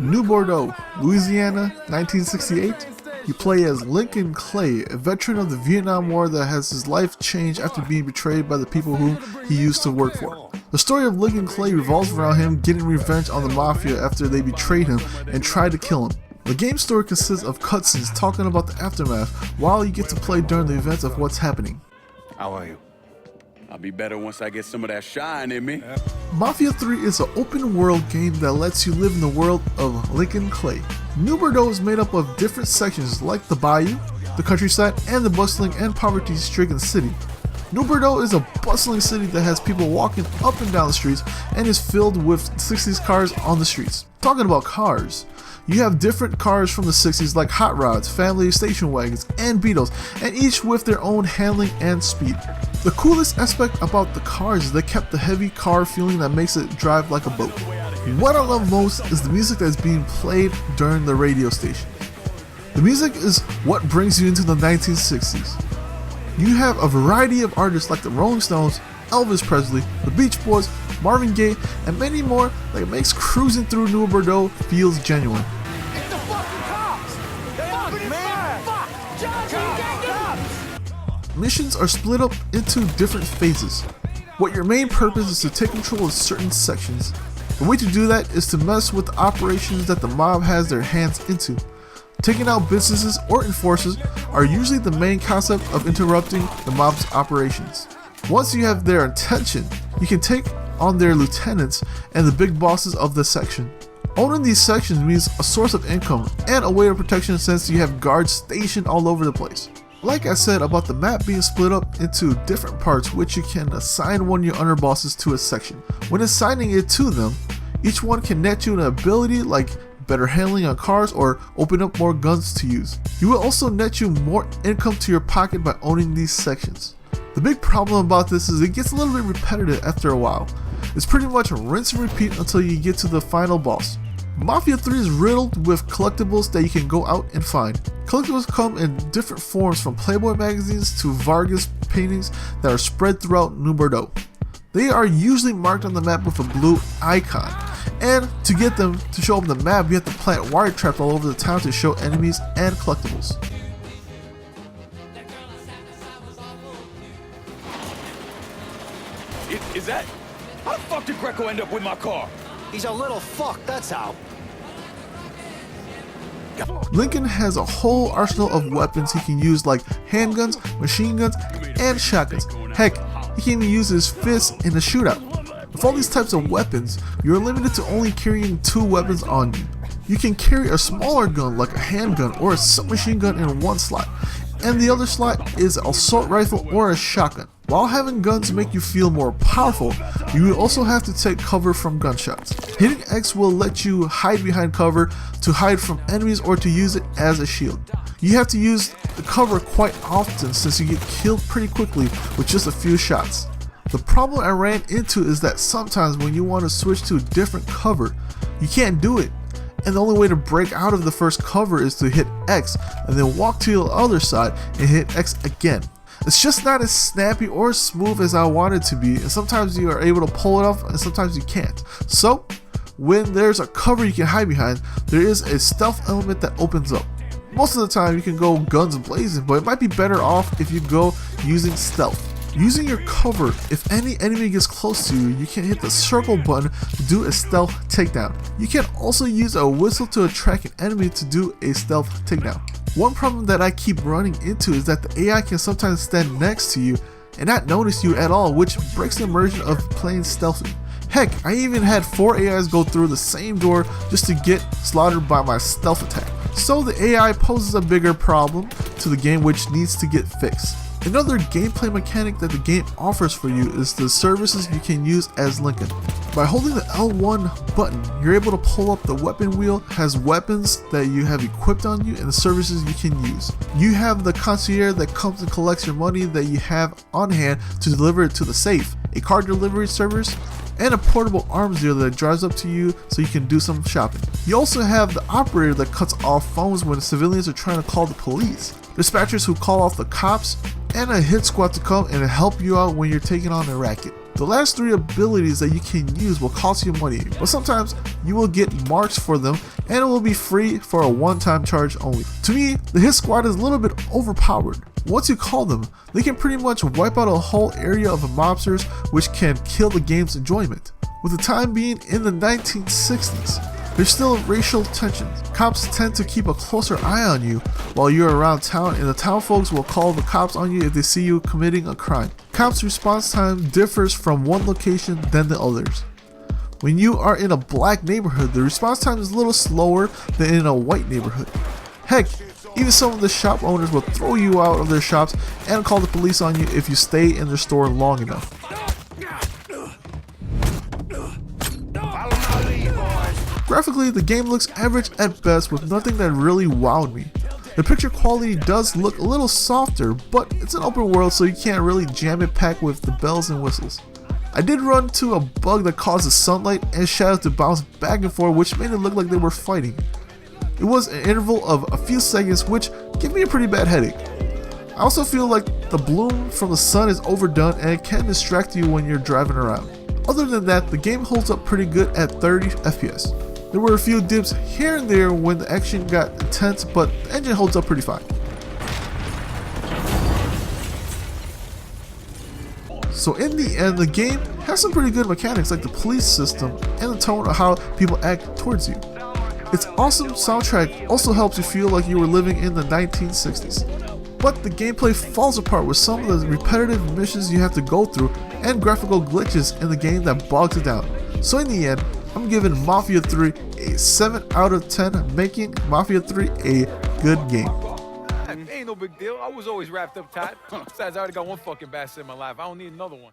New Bordeaux, Louisiana, 1968. You play as Lincoln Clay, a veteran of the Vietnam War that has his life changed after being betrayed by the people whom he used to work for. The story of Lincoln Clay revolves around him getting revenge on the Mafia after they betrayed him and tried to kill him. The game's story consists of cutscenes talking about the aftermath while you get to play during the events of what's happening. How are you? I'll be better once I get some of that shine in me. Mafia 3 is an open world game that lets you live in the world of Lincoln Clay. New Bordeaux is made up of different sections like the bayou, the countryside, and the bustling and poverty-stricken city. New Bordeaux is a bustling city that has people walking up and down the streets and is filled with 60s cars on the streets. Talking about cars, you have different cars from the 60s like hot rods, family station wagons, and Beetles, and each with their own handling and speed. The coolest aspect about the cars is they kept the heavy car feeling that makes it drive like a boat. What I love most is the music that is being played during the radio station. The music is what brings you into the 1960s. You have a variety of artists like the Rolling Stones, Elvis Presley, the Beach Boys, Marvin Gaye, and many more that makes cruising through New Bordeaux feels genuine. It's the fucking cops! Fuck, man! Fuck! Missions are split up into different phases. What your main purpose is to take control of certain sections. The way to do that is to mess with the operations that the mob has their hands into. Taking out businesses or enforcers are usually the main concept of interrupting the mob's operations. Once you have their attention, you can take on their lieutenants and the big bosses of the section. Owning these sections means a source of income and a way of protection since you have guards stationed all over the place. Like I said about the map being split up into different parts which you can assign one of your underbosses to a section. When assigning it to them, each one can net you an ability like better handling on cars or open up more guns to use. You will also net you more income to your pocket by owning these sections. The big problem about this is it gets a little bit repetitive after a while. It's pretty much rinse and repeat until you get to the final boss. Mafia 3 is riddled with collectibles that you can go out and find. Collectibles come in different forms from Playboy magazines to Vargas paintings that are spread throughout New Bordeaux. They are usually marked on the map with a blue icon, and to get them to show up on the map you have to plant wire traps all over the town to show enemies and collectibles. Is that? How the fuck did Greco end up with my car? He's a little fuck, that's how. Lincoln has a whole arsenal of weapons he can use like handguns, machine guns, and shotguns. Heck, he can even use his fists in a shootout. With all these types of weapons, you're limited to only carrying 2 weapons on you. You can carry a smaller gun like a handgun or a submachine gun in one slot, and the other slot is an assault rifle or a shotgun. While having guns make you feel more powerful, you will also have to take cover from gunshots. Hitting X will let you hide behind cover to hide from enemies or to use it as a shield. You have to use the cover quite often since you get killed pretty quickly with just a few shots. The problem I ran into is that sometimes when you want to switch to a different cover, you can't do it. And the only way to break out of the first cover is to hit X and then walk to the other side and hit X again. It's just not as snappy or smooth as I want it to be, and sometimes you are able to pull it off and sometimes you can't. So, when there's a cover you can hide behind, there is a stealth element that opens up. Most of the time you can go guns blazing, but it might be better off if you go using stealth. Using your cover, if any enemy gets close to you, you can hit the circle button to do a stealth takedown. You can also use a whistle to attract an enemy to do a stealth takedown. One problem that I keep running into is that the AI can sometimes stand next to you and not notice you at all, which breaks the immersion of playing stealthy. Heck, I even had 4 AIs go through the same door just to get slaughtered by my stealth attack. So the AI poses a bigger problem to the game which needs to get fixed. Another gameplay mechanic that the game offers for you is the services you can use as Lincoln. By holding the L1 button, you're able to pull up the weapon wheel, has weapons that you have equipped on you, and the services you can use. You have the concierge that comes and collects your money that you have on hand to deliver it to the safe, a car delivery service, and a portable arms dealer that drives up to you so you can do some shopping. You also have the operator that cuts off phones when civilians are trying to call the police, dispatchers who call off the cops, and a hit squad to come and help you out when you're taking on a racket. The last 3 abilities that you can use will cost you money, but sometimes you will get marks for them and it will be free for a one-time charge only. To me, the hit squad is a little bit overpowered. Once you call them, they can pretty much wipe out a whole area of mobsters, which can kill the game's enjoyment. With the time being in the 1960s, there's still racial tensions. Cops tend to keep a closer eye on you while you're around town, and the town folks will call the cops on you if they see you committing a crime. Cops' response time differs from one location than the others. When you are in a black neighborhood, the response time is a little slower than in a white neighborhood. Heck, even some of the shop owners will throw you out of their shops and call the police on you if you stay in their store long enough. Graphically, the game looks average at best with nothing that really wowed me. The picture quality does look a little softer, but it's an open world so you can't really jam it packed with the bells and whistles. I did run into a bug that causes sunlight and shadows to bounce back and forth, which made it look like they were fighting. It was an interval of a few seconds, which gave me a pretty bad headache. I also feel like the bloom from the sun is overdone and it can distract you when you're driving around. Other than that, the game holds up pretty good at 30 FPS. There were a few dips here and there when the action got intense, but the engine holds up pretty fine. So in the end, the game has some pretty good mechanics like the police system and the tone of how people act towards you. Its awesome soundtrack also helps you feel like you were living in the 1960s. But the gameplay falls apart with some of the repetitive missions you have to go through and graphical glitches in the game that bogs it down. So in the end, I'm giving Mafia 3 a 7 out of 10, making Mafia 3 a good game. Ain't no big deal. I was always wrapped up tight. Besides, I already got one fucking bastard in my life. I don't need another one.